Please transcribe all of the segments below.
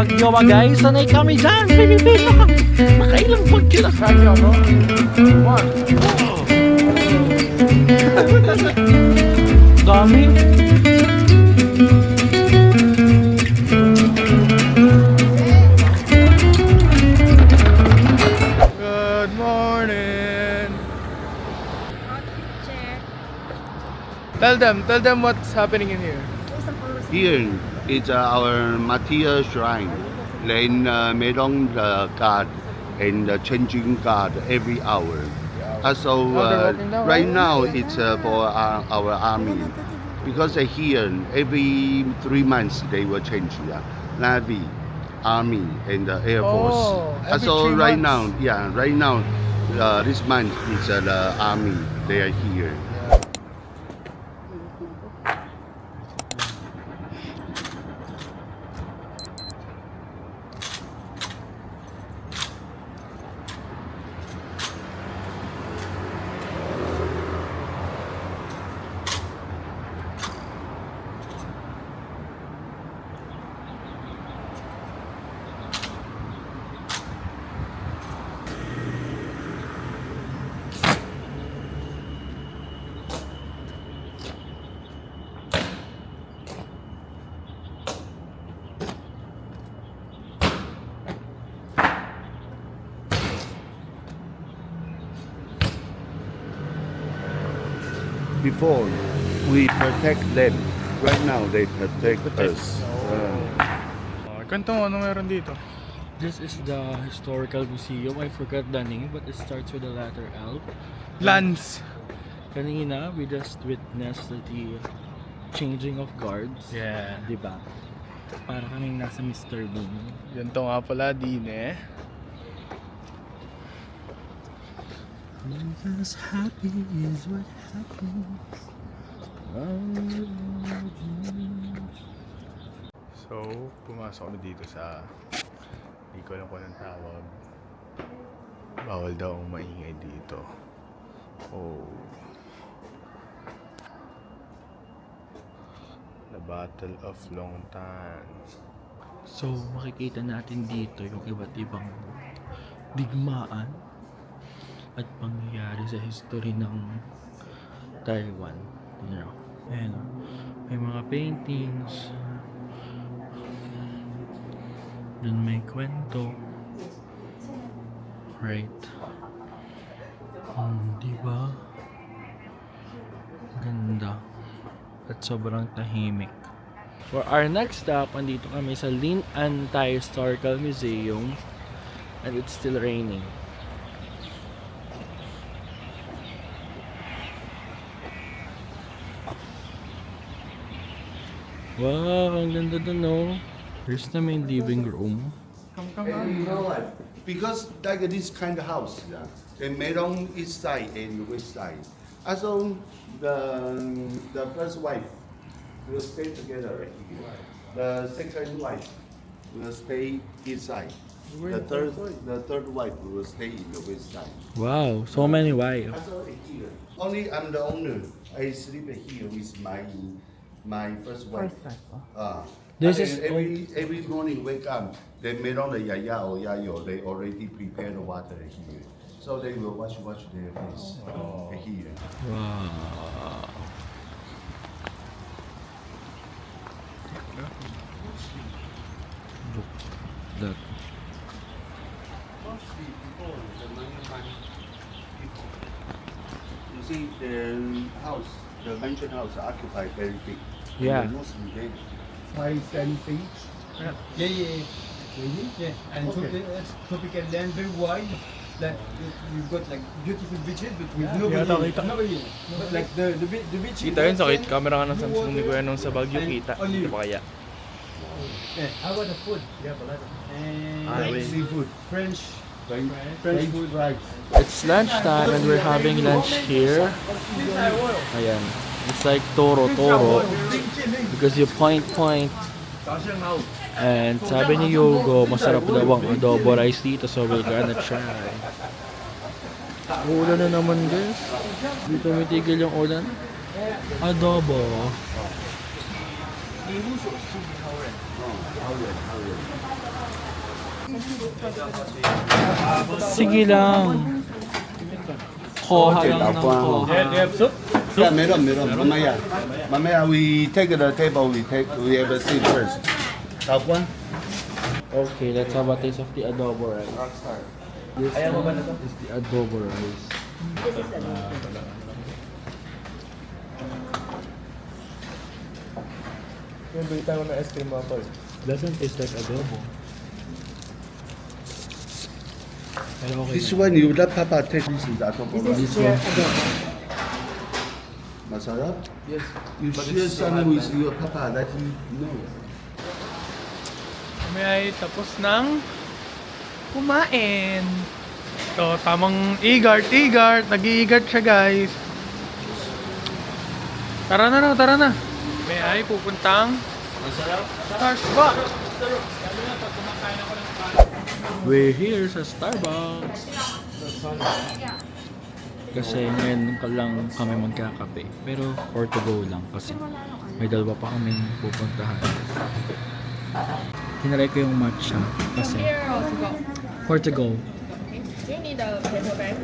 Bagyo ba guys? Sanay kami dyan. Pilipino kami. Nakailang bagyo na tayo, bro. One. Dami. Good morning. Tell them what's happening in here. Here is our Matia shrine. Then made on the guard and changing guard every hour. So right now it's for our army because here every 3 months they will change Navy, Army and Air Force. Oh, every So 3 right months. now, right now this month is the Army. They are here. Before we protect them, right now they protect us. Kwento mo, ano meron dito? This is the historical museum. I forgot the name, but it starts with the letter L. Lance. Kanina, we just witnessed the changing of guards. Yeah. Diba? Para kaming nasa Mr. Bean. Yan to nga pala, din eh. As happy is what happens. So, pumasok kami dito sa hindi ko alam kung anong tawag. Bawal daw ang maingay dito. Oh. The Battle of Longtan. So, makikita natin dito yung iba't ibang digmaan at pangyayari sa history ng Taiwan. You know, ayan, may mga paintings. Dun may kwento. Right. Diba? Ganda. At sobrang tahimik. For our next stop, andito kami sa Lin An Thai Historical Museum. And it's still raining. Wow, ang ganda dun, no? Here's the main living room. And you know what? Because like this kind of house, they made on east side and west side. Also, the first wife will stay together right here. The second wife will stay east side. The third wife will stay in the west side. Wow, so many wives. Also here, only I'm the owner. I sleep here with my first wife. This And is every morning wake up, they made on the yaya or yayo. They already prepare the water here, so they will wash their face here. wow. Look that. Mostly before the money people. You see the house, the mansion house occupied very big. Yeah. And mostly they 5 cent each. Yeah. Really? Yeah. And tropical land, very wide. Like you've got like beautiful beaches, but with nobody. Like the beach. Kita yun sa camera ka ng Samsung ni Kuya nung sa Baguio, kita. Kita pa kaya? Yeah. How about the food? Yeah, and wait. seafood, French food. It's lunchtime and we're having lunch here. Ayan. It's like toro because you point. And sabi ni Yogo, masarap daw ang adobo rice dito, so we're gonna try. Ulan na naman guys. Di tumitigil yung ulan. Adobo. Sige lang. Koha lang ng koha. Yeah, meron. Mamaya we take the table. We have a seat first. Top one. Okay, let's have a taste of the adobo rice. This one is the adobo rice. Yung bita ko na ice cream mga tol. Doesn't taste like adobo. Pero okay This lang. one you let Papa take. This is adobo. This one. Masarap? Yes. You share some with your Papa that you know. Kami ay tapos ng kumain. So, tamang igart. Nag-i-igart siya, guys. Tara na. May ay pupuntang Starbucks. We're here sa Starbucks. Kasi ngayon lang kami magkakape. Pero for to go lang kasi may dalawa pa kaming pupuntahan. Tinry ko yung matcha kasi Here or to go? for to go. Do you need a paper bag?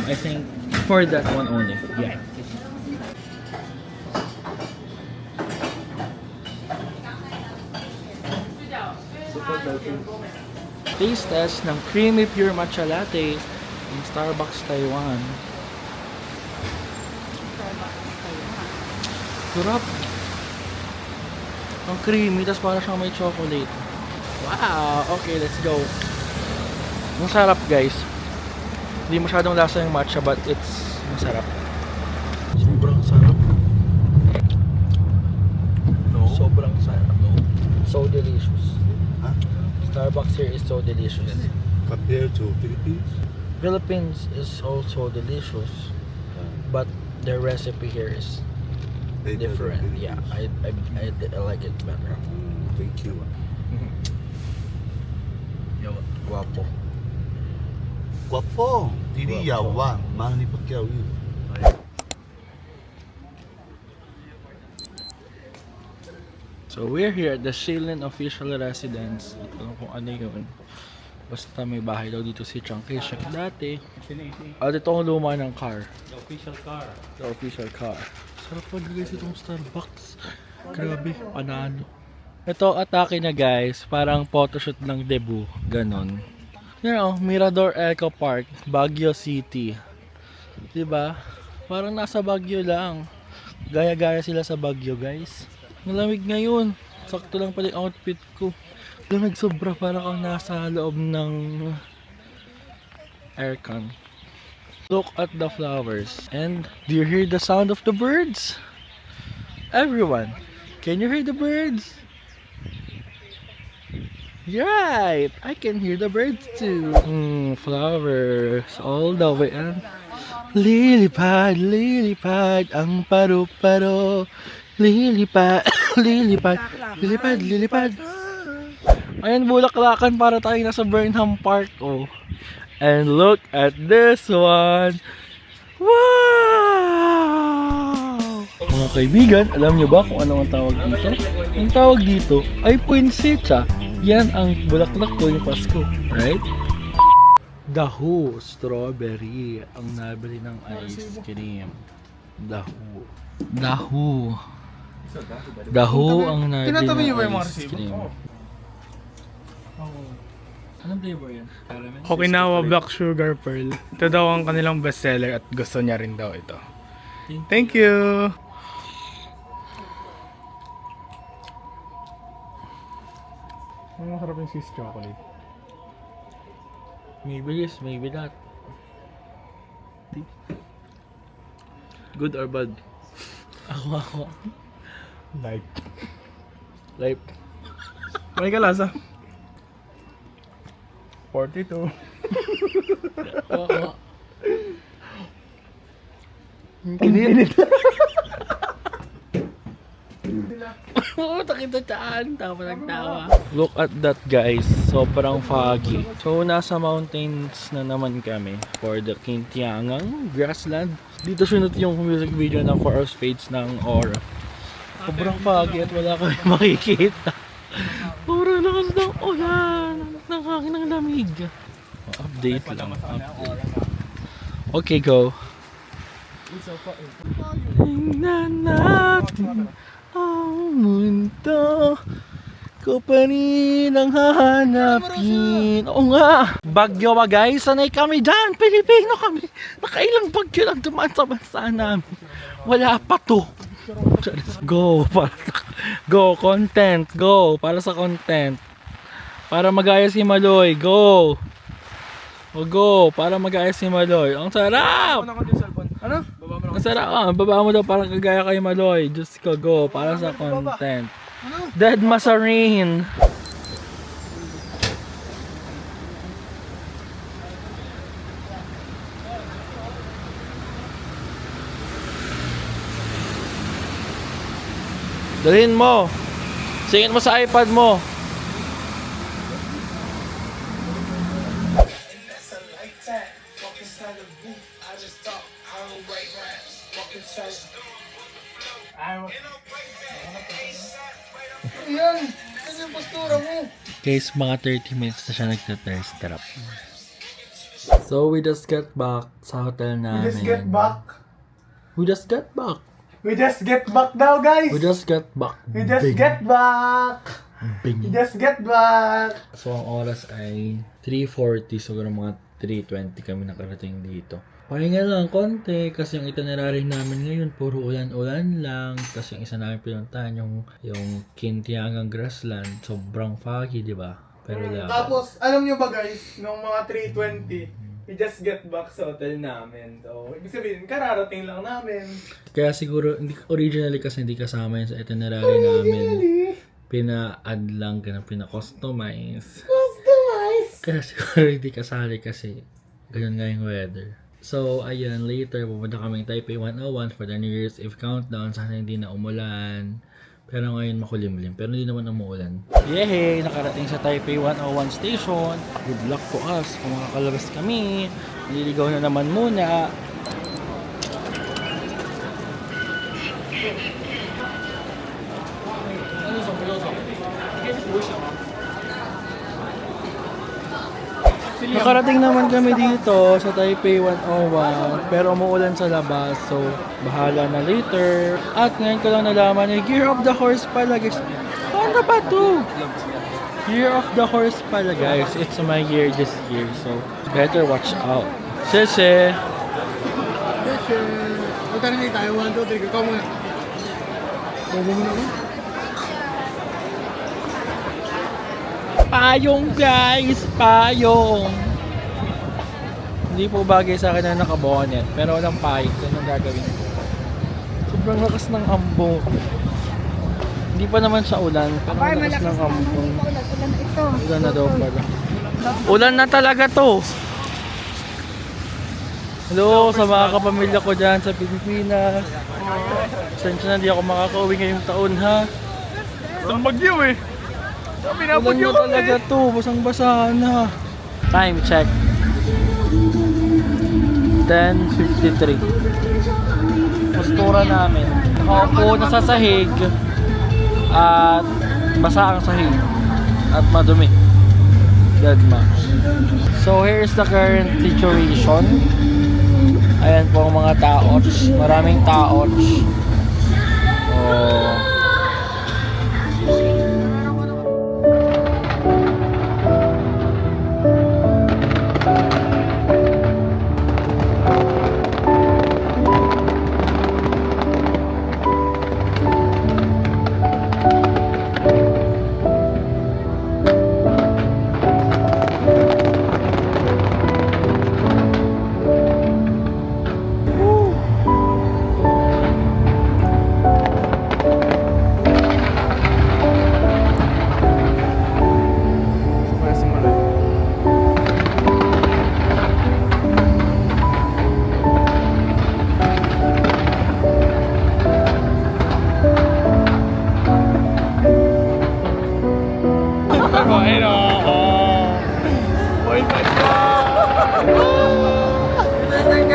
I think for that one only. Yeah. Taste test ng creamy pure matcha latte ng Starbucks Taiwan. Sarap. Ang creamy, tas para siyang may chocolate. Wow! Okay, let's go. Ang sarap, guys. Hindi masyadong lasa yung matcha, but it's masarap. Sobrang sarap. No? Sobrang sarap. No? So delicious. Huh? Starbucks here is so delicious. Compared to Philippines? Philippines is also delicious, but their recipe here is different. Yeah, I like it better. Thank you. Guapo. Guapo. Didi yawa. Manny Pacquiao. So we're here at the Shilin official residence. Ito lang kung ano yun. Basta may bahay daw dito si Chunky Shek dati. At ito ang luma ng car. The official car. Sarap pa guys itong Starbucks. Grabe, panalo. Ito atake na guys, parang photoshoot ng debut. Ganon. You know, Mirador Eco Park, Baguio City. Diba? Parang nasa Baguio lang. Gaya-gaya sila sa Baguio guys. Malamig ngayon. Sakto lang pala yung outfit ko. Lamig sobra, parang kang nasa loob ng aircon. Look at the flowers. And do you hear the sound of the birds? Everyone, can you hear the birds? Right, I can hear the birds too. Flowers all the way. And lilipad, lilipad, ang paru-paro. Lilipad, lilipad, lilipad, lilipad. Ayan, bulaklakan para tayo nasa Burnham Park. Oh. And look at this one. Wow! Mga kaibigan, alam nyo ba kung ano ang tawag dito? Ang tawag dito ay poinsettia. Yan ang bulaklak ko yung Pasko. Right? Dahu, strawberry. Ang nabili ng ice cream. Dahu. Dahu. Dahu ang nabili ng ice cream. Anong flavor yan? Caramel? Okinawa Black Sugar Pearl. Ito daw ang kanilang bestseller at gusto niya rin daw ito. Thank you! Ang masarap yung Swiss chocolate. Maybe yes, maybe not. Good or bad? Ako. Like. Like, May kalasa. 42. ako. Init. Oo, takita-taan. Tawa nagtawa. Look at that guys. Sobrang foggy. So, nasa mountains na naman kami for the Kintiangang Grassland. Dito sunod yung music video ng For Us Fates ng Aura. Sobrang foggy at wala kami makikita. Sobrang lakas ng ulan. Nakakain ng lamig. Update lang. Update. Okay, go. Tingnan natin ang mundo. Ko pa rin ang hahanapin. Oo nga. Bagyo ba guys? Sanay kami dyan. Pilipino kami. Nakailang bagyo lang dumaan sa bansa namin. Wala pa to. Go. Go. Content. Go. Para sa content. Para magaya si Maloy. Go. O go. Para magaya si Maloy. Ang sarap. Ano? Ang sarap. Baba mo daw para kagaya kay Maloy. Diyos ko. Go. Para sa content. Dead Masarin. Dalhin mo. Singin mo sa iPad mo. Yan! Ano yung postura mo? Guys, mga 30 minutes na siya nagta-thirst trap. So, we just got back sa hotel namin. We just get back. We just got back. We just get back daw, guys! We just got back. We just Bing. get back! Bing. We just get back! So, ang oras ay 3:40. Siguro mga 3:20 kami nakarating dito. Pahinga lang konti kasi yung itinerary namin ngayon puro ulan-ulan lang. Kasi yung isa namin pinuntahan yung Kintiangang Grassland. Sobrang foggy, di ba? Pero Tapos, alam nyo ba guys, nung mga 3:20, we just get back sa hotel namin. So, ibig sabihin, kararating lang namin. kaya siguro, originally kasi hindi kasama yun sa itinerary namin. Pina-add lang, pina-customize. Kaya siguro hindi kasali kasi ganun nga yung weather. So, ayun, later, pupunta kaming Taipei 101 for the New Year's Eve countdown. Sana hindi na umulan. Pero ngayon makulimlim. Pero hindi naman umuulan. Yehey! Nakarating sa Taipei 101 station. Good luck to us kung makakalabas kami. Nililigaw na naman muna. Nakarating naman kami dito sa Taipei 101 pero umuulan sa labas, so bahala na later. At ngayon ko lang nalaman na Year of the Horse pala guys. Ano ba to? Year of the Horse pala guys. It's my year this year, so better watch out. Sese! Punta na tayo, 1, 2, 3, ikaw muna. Bobo mo naman. Payong guys! Payong! Hindi po bagay sa akin na nakabonet, pero walang payong. So, anong gagawin ko? Sobrang lakas ng ambon. Hindi pa naman siya ulan, pero ang lakas ng ambon. Ulan na daw pala. Ulan na talaga to! Hello sa mga kapamilya ko dyan sa Pilipinas. Sensya na di ako makakauwi ngayong taon ha. Isang bagyo eh. Ulan na talaga to, basang-basa na. Time check. 10:53. Postura namin. Nakaupo na sa sahig at basa ang sahig at madumi. Deadma. So here's the current situation. Ayan po ang mga taots. Maraming taots. Oh.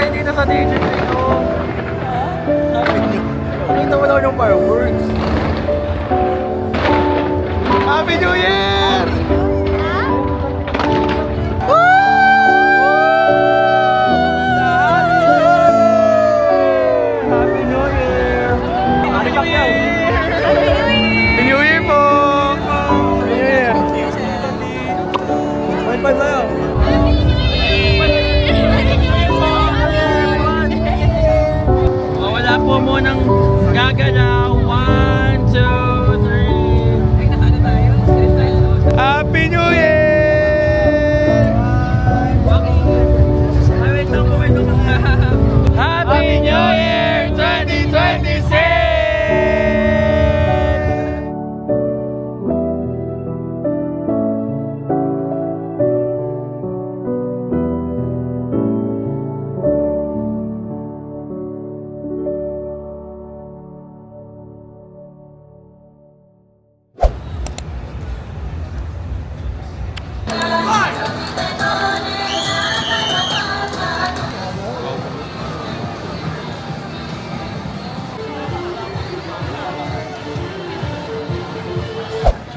Dito sa DJ ko. Nakita mo daw yung fireworks. Happy New Year! Happy New Year! Happy New Year! Happy New Year po! Happy New Year! Wait pa tayo. Wala po munang gagalaw. 1, 2, 3. Happy New Year! Happy New Year 2026!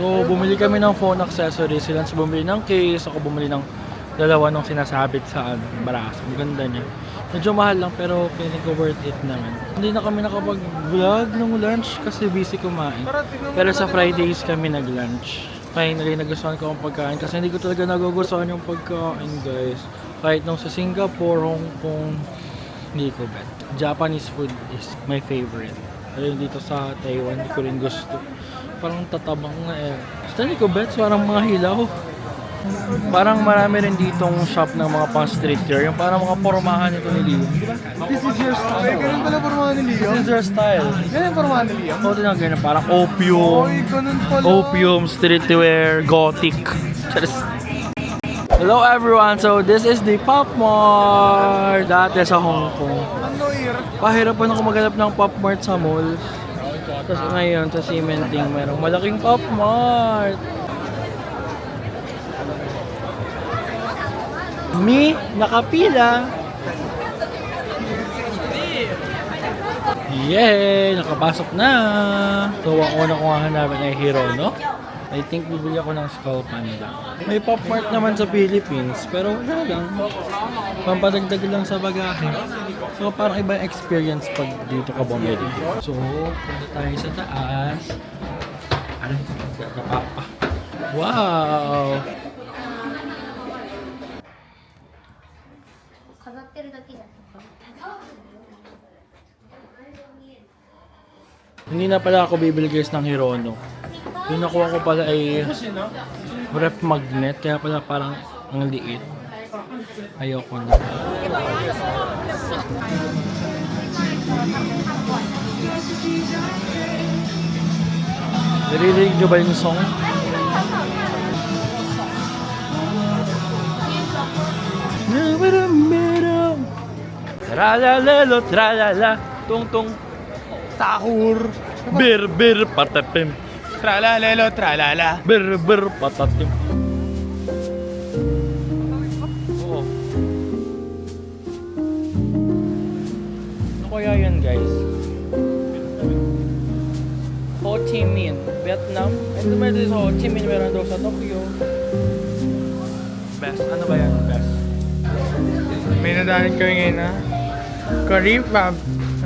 So, bumili kami ng phone accessories. Sila bumili ng case. Ako bumili ng dalawa nung sinasabit sa braso. Ang ganda niya. Medyo mahal lang pero feeling ko worth it naman. Hindi na kami nakapag-vlog ng lunch kasi busy kumain. Pero sa Fridays kami nag-lunch. Finally, nagustuhan ko ang pagkain kasi hindi ko talaga nagugustuhan yung pagkain, guys. Kahit nung sa Singapore, Hong Kong, hindi ko bet. Japanese food is my favorite. Ayun dito sa Taiwan, hindi ko rin gusto. Parang tatabang na eh. Basta hindi ko bet, parang mga hilaw. Parang marami rin ditong shop ng mga pang street care. Yung parang mga pormahan nito ni Leo. Diba? This is your style. Ganun pala pormahan ni Leo. This is your style. Ganun yung pormahan ni Leo. Ito na ganyan, parang opium. Oy, ganun pala. Opium, streetwear, gothic. Charis. Hello everyone, so this is the Pop Mart. Dati sa Hong Kong. Ano year? Pahirapan ako maghanap ng Pop Mart sa mall. Tapos ngayon sa Cementing merong malaking Pop Mart. Me, nakapila. Yay! Nakapasok na! So, ang una kong hahanapin ay Hirono. I think bibili ako ng Skull Panda. May Pop Mart naman sa Philippines, pero wala lang. Pampadagdag lang sa bagahe. So, parang iba yung experience pag dito ka bumili. So, punta tayo sa taas. Ano? Kapapa. Wow! 飾ってるだけじゃん。 Hindi na pala ako bibili guys ng Hirono. Yung nakuha ko pala ay ref magnet, kaya pala parang ang liit. Ayoko na. Naririnig nyo ba yung song? Tralalelo, tralala, tung tung, sahur, bir bir patapim, Tralalelo, tralala. bir bir patatim. Oo. Ano kaya yan guys? Ho Chi Minh, Vietnam. Ito may dito sa Ho Chi Minh, meron daw sa Tokyo. Best, ano ba yan? Best. May nadaanan kami ngayon na K-pop.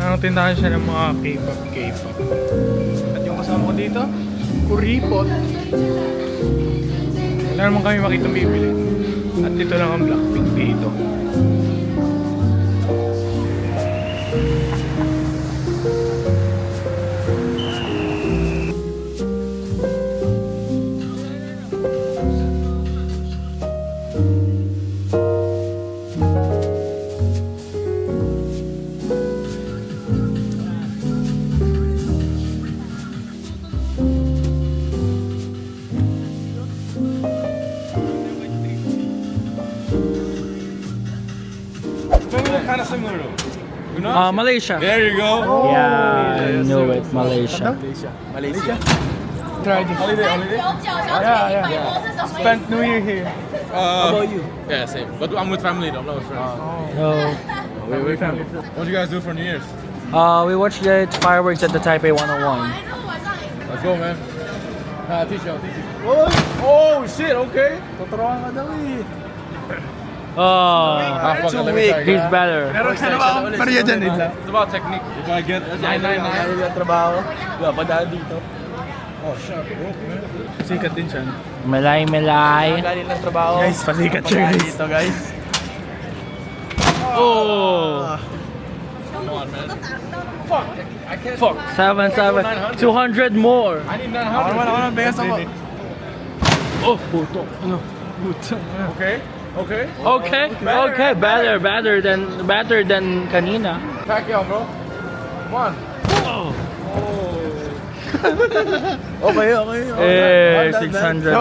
Ang tindahan siya ng mga K-pop. At yung kasama ko dito, Kuripot. Wala naman kami makita bibili. At ito lang ang Blackpink dito. Kind of similar though. Malaysia. There you go. Yeah, I knew it. Malaysia. Malaysia. Try this. Holiday. Yeah. Spent New Year here. How about you? Yeah, same. But I'm with family though. I'm not with friends. So, We're family. What do you guys do for New Year's? we watched the fireworks at the Taipei 101. Let's go, man. Oh shit, okay. Tuturuan ka daw eh. Oh, he's better. Meron siya naman pariya dyan eh. It's about technique. If I get trabaho, padaan dito. Oh, shit. Sikat din siya. Melay. Galing ng trabaho. Guys, pasikat siya guys. Dito, guys. Oh. Come on, man. Fuck. I can't. Fuck. 7. 200 more. I need 900. Ako naman, bengas ako. Oh, puto. Ano? Puto. Okay. Better than kanina. Pacquiao, bro. Come on. Okay. Eh, 614.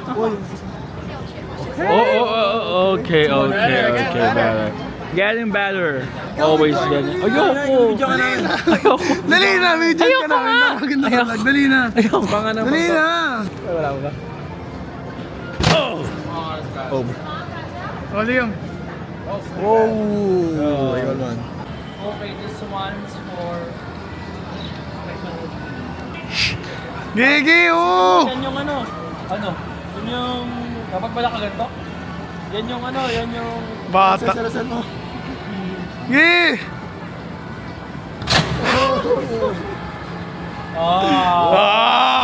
Naman. Ayoko. Okay, better. Getting better. Always getting. Ayoko. Dali na, video ka na. Maganda ka lang. Dali na. Dali na. Wala mo ba? O, Liam. Ayun man. Okay, this one's for... Gigi, oh! Yan yung ano? Yun yung... Kapag pala ka ganito? Yan yung Bata. Sasarasan mo. Gigi! Ah! Ah!